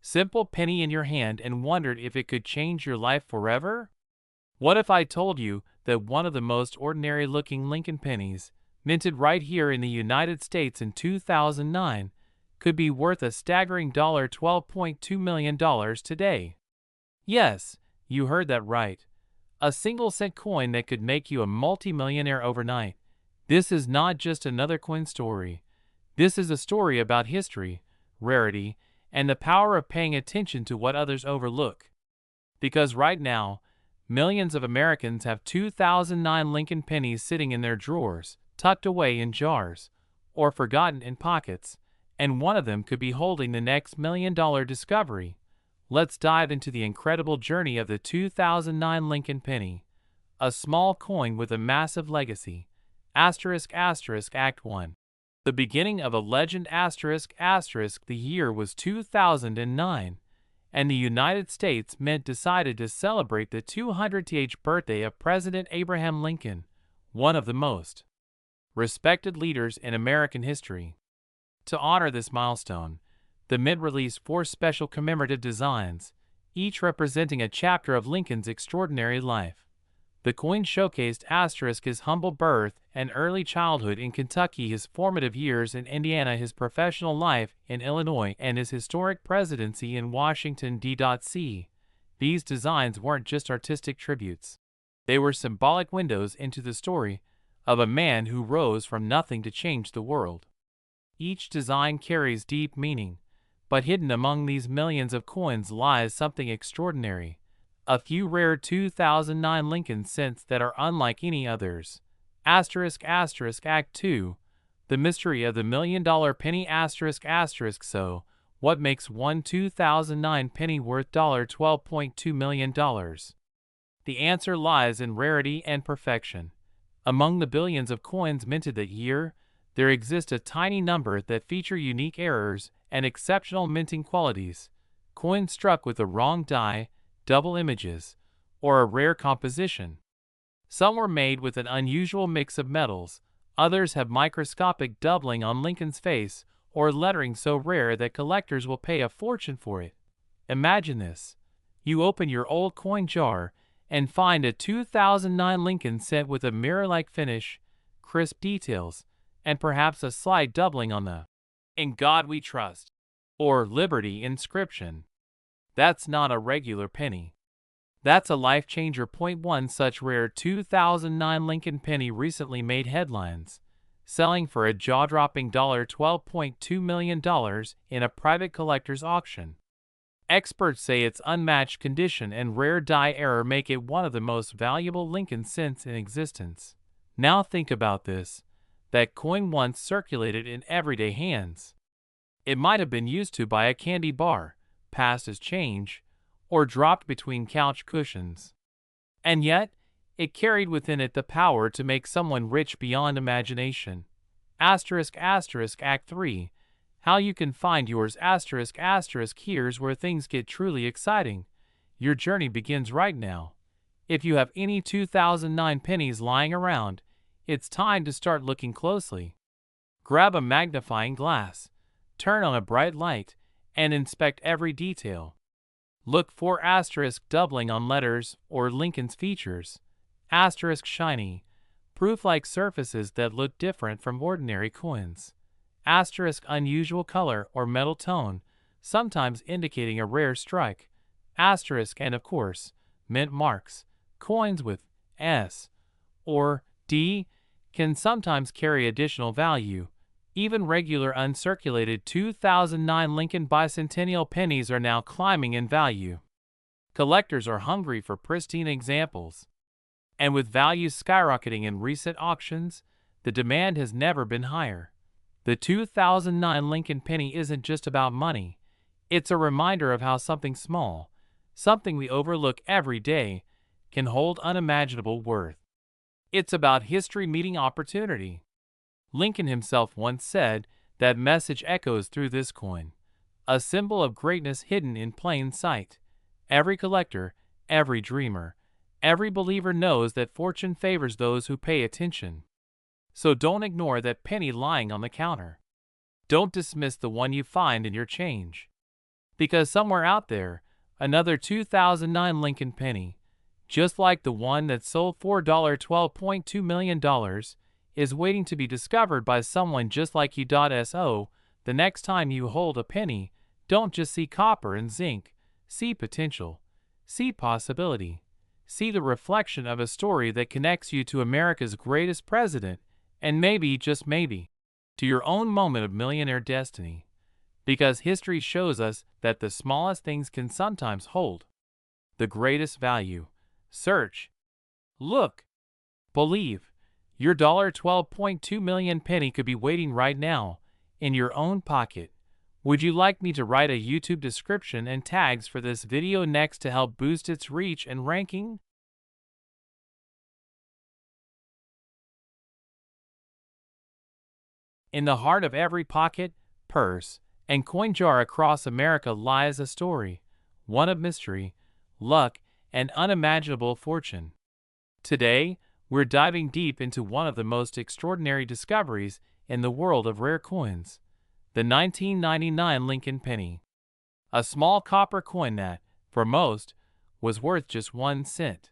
simple penny in your hand and wondered if it could change your life forever? What if I told you that one of the most ordinary-looking Lincoln pennies, minted right here in the United States in 2009, could be worth a staggering $12.2 million today? Yes, you heard that right. A single-cent coin that could make you a multimillionaire overnight. This is not just another coin story. This is a story about history, rarity, and the power of paying attention to what others overlook. Because right now, millions of Americans have 2009 Lincoln pennies sitting in their drawers, tucked away in jars, or forgotten in pockets, and one of them could be holding the next million-dollar discovery. Let's dive into the incredible journey of the 2009 Lincoln penny, a small coin with a massive legacy. Act 1. The beginning of a legend. The year was 2009, and the United States Mint decided to celebrate the 200th birthday of President Abraham Lincoln, one of the most respected leaders in American history. To honor this milestone, the Mint released 4 special commemorative designs, each representing a chapter of Lincoln's extraordinary life. The coin showcased his humble birth and early childhood in Kentucky, his formative years in Indiana, his professional life in Illinois, and his historic presidency in Washington, D.C. These designs weren't just artistic tributes. They were symbolic windows into the story of a man who rose from nothing to change the world. Each design carries deep meaning, but hidden among these millions of coins lies something extraordinary. A few rare 2009 Lincoln cents that are unlike any others. Act 2. The mystery of the million-dollar penny. So, what makes one 2009 penny worth $12.2 million? The answer lies in rarity and perfection. Among the billions of coins minted that year, there exists a tiny number that feature unique errors and exceptional minting qualities. Coins struck with the wrong die, double images, or a rare composition. Some were made with an unusual mix of metals, others have microscopic doubling on Lincoln's face, or lettering so rare that collectors will pay a fortune for it. Imagine this. You open your old coin jar and find a 2009 Lincoln cent with a mirror-like finish, crisp details, and perhaps a slight doubling on the "In God We Trust" or "Liberty" inscription. That's not a regular penny. That's a life changer. One such rare 2009 Lincoln penny recently made headlines, selling for a jaw-dropping $12.2 million in a private collector's auction. Experts say its unmatched condition and rare die error make it one of the most valuable Lincoln cents in existence. Now think about this. That coin once circulated in everyday hands. It might have been used to buy a candy bar, passed as change, or dropped between couch cushions. And yet, it carried within it the power to make someone rich beyond imagination. Act 3. How you can find yours. Here's where things get truly exciting. Your journey begins right now. If you have any 2009 pennies lying around, it's time to start looking closely. Grab a magnifying glass, turn on a bright light, and inspect every detail. Look for doubling on letters or Lincoln's features. Shiny, proof-like surfaces that look different from ordinary coins. Unusual color or metal tone, sometimes indicating a rare strike. And of course, mint marks. Coins with S or D can sometimes carry additional value. Even regular uncirculated 2009 Lincoln bicentennial pennies are now climbing in value. Collectors are hungry for pristine examples. And with values skyrocketing in recent auctions, the demand has never been higher. The 2009 Lincoln penny isn't just about money. It's a reminder of how something small, something we overlook every day, can hold unimaginable worth. It's about history meeting opportunity. Lincoln himself once said, "That message echoes through this coin, a symbol of greatness hidden in plain sight." Every collector, every dreamer, every believer knows that fortune favors those who pay attention. So don't ignore that penny lying on the counter. Don't dismiss the one you find in your change. Because somewhere out there, another 2009 Lincoln penny, just like the one that sold for $12.2 million, is waiting to be discovered by someone just like you. So, the next time you hold a penny, don't just see copper and zinc, see potential, see possibility, see the reflection of a story that connects you to America's greatest president, and maybe, just maybe, to your own moment of millionaire destiny. Because history shows us that the smallest things can sometimes hold the greatest value. Search, look, believe. Your $12.2 million penny could be waiting right now in your own pocket. Would you like me to write a YouTube description and tags for this video next to help boost its reach and ranking? In the heart of every pocket, purse, and coin jar across America lies a story, one of mystery, luck, and unimaginable fortune. Today, we're diving deep into one of the most extraordinary discoveries in the world of rare coins, the 1999 Lincoln penny. A small copper coin that, for most, was worth just 1 cent.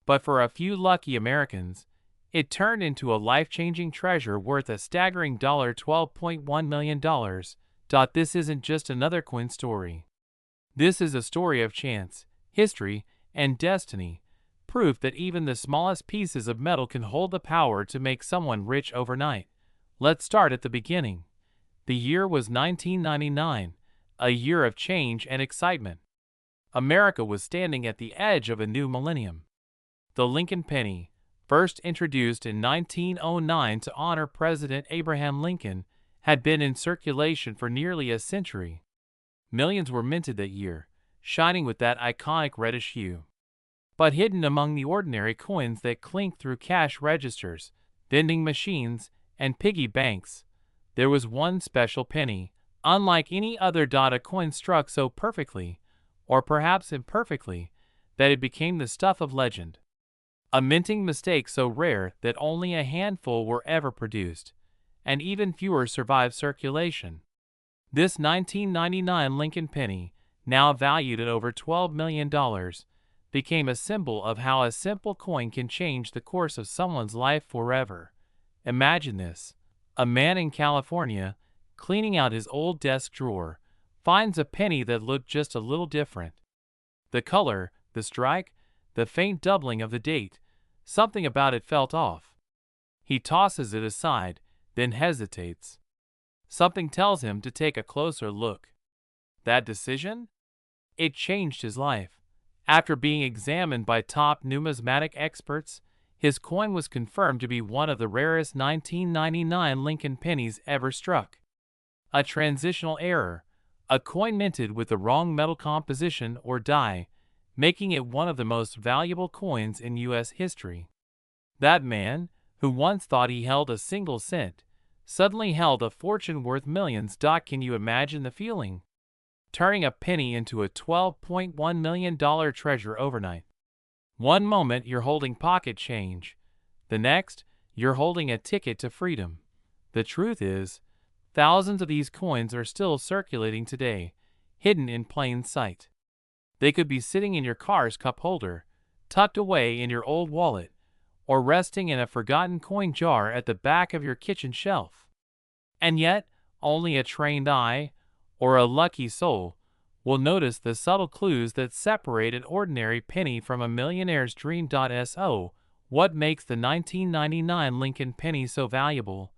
But for a few lucky Americans, it turned into a life-changing treasure worth a staggering $12.1 million. This isn't just another coin story. This is a story of chance, history, and destiny, proof that even the smallest pieces of metal can hold the power to make someone rich overnight. Let's start at the beginning. The year was 1999, a year of change and excitement. America was standing at the edge of a new millennium. The Lincoln penny, first introduced in 1909 to honor President Abraham Lincoln, had been in circulation for nearly a century. Millions were minted that year, shining with that iconic reddish hue. But hidden among the ordinary coins that clink through cash registers, vending machines, and piggy banks, there was one special penny, unlike any other. A coin struck so perfectly, or perhaps imperfectly, that it became the stuff of legend. A minting mistake so rare that only a handful were ever produced, and even fewer survived circulation. This 1999 Lincoln penny, now valued at over $12 million, became a symbol of how a simple coin can change the course of someone's life forever. Imagine this. A man in California, cleaning out his old desk drawer, finds a penny that looked just a little different. The color, the strike, the faint doubling of the date, something about it felt off. He tosses it aside, then hesitates. Something tells him to take a closer look. That decision? It changed his life. After being examined by top numismatic experts, his coin was confirmed to be one of the rarest 1999 Lincoln pennies ever struck. A transitional error, a coin minted with the wrong metal composition or die, making it one of the most valuable coins in U.S. history. That man, who once thought he held a single cent, suddenly held a fortune worth millions. Can you imagine the feeling? Turning a penny into a $12.1 million treasure overnight. One moment you're holding pocket change. The next, you're holding a ticket to freedom. The truth is, thousands of these coins are still circulating today, hidden in plain sight. They could be sitting in your car's cup holder, tucked away in your old wallet, or resting in a forgotten coin jar at the back of your kitchen shelf. And yet, only a trained eye, or a lucky soul, will notice the subtle clues that separate an ordinary penny from a millionaire's dream. So, what makes the 1999 Lincoln penny so valuable?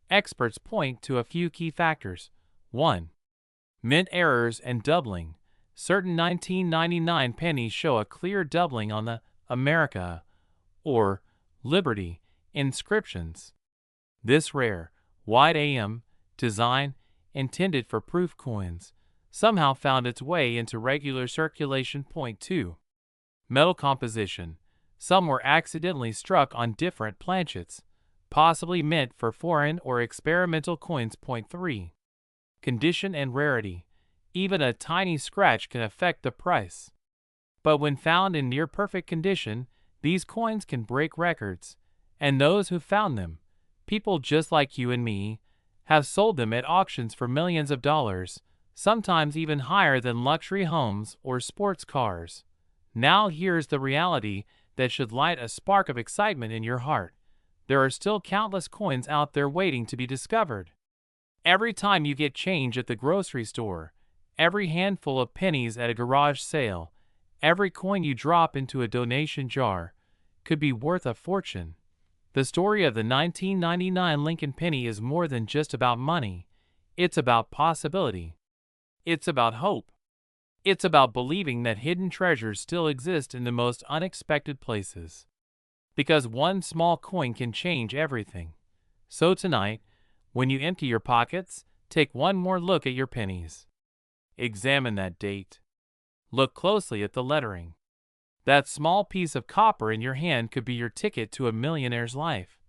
Experts point to a few key factors. 1. Mint errors and doubling. Certain 1999 pennies show a clear doubling on the America or Liberty inscriptions. This rare, wide AM design, intended for proof coins, somehow found its way into regular circulation. 2. Metal composition. Some were accidentally struck on different planchets, possibly meant for foreign or experimental coins. 3. Condition and rarity. Even a tiny scratch can affect the price. But when found in near-perfect condition, these coins can break records, and those who found them, people just like you and me, have sold them at auctions for millions of dollars. sometimes even higher than luxury homes or sports cars. Now here's the reality that should light a spark of excitement in your heart. There are still countless coins out there waiting to be discovered. Every time you get change at the grocery store, every handful of pennies at a garage sale, every coin you drop into a donation jar could be worth a fortune. The story of the 1999 Lincoln penny is more than just about money. It's about possibility. It's about hope. It's about believing that hidden treasures still exist in the most unexpected places. Because one small coin can change everything. So tonight, when you empty your pockets, take one more look at your pennies. Examine that date. Look closely at the lettering. That small piece of copper in your hand could be your ticket to a millionaire's life.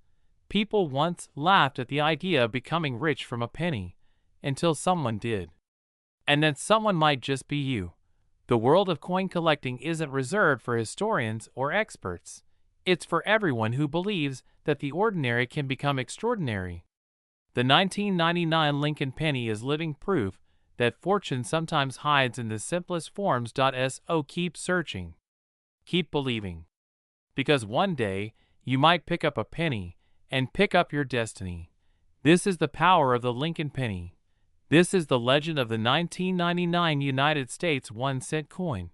People once laughed at the idea of becoming rich from a penny, until someone did. And that someone might just be you. The world of coin collecting isn't reserved for historians or experts. It's for everyone who believes that the ordinary can become extraordinary. The 1999 Lincoln penny is living proof that fortune sometimes hides in the simplest forms. So keep searching. Keep believing. Because one day, you might pick up a penny and pick up your destiny. This is the power of the Lincoln penny. This is the legend of the 1999 United States 1-cent coin,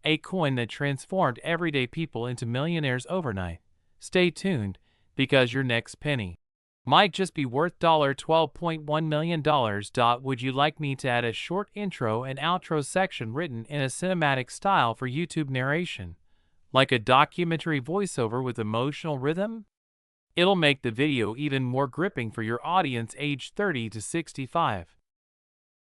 a coin that transformed everyday people into millionaires overnight. Stay tuned, because your next penny might just be worth $12.1 million. Would you like me to add a short intro and outro section written in a cinematic style for YouTube narration, like a documentary voiceover with emotional rhythm? It'll make the video even more gripping for your audience aged 30 to 65.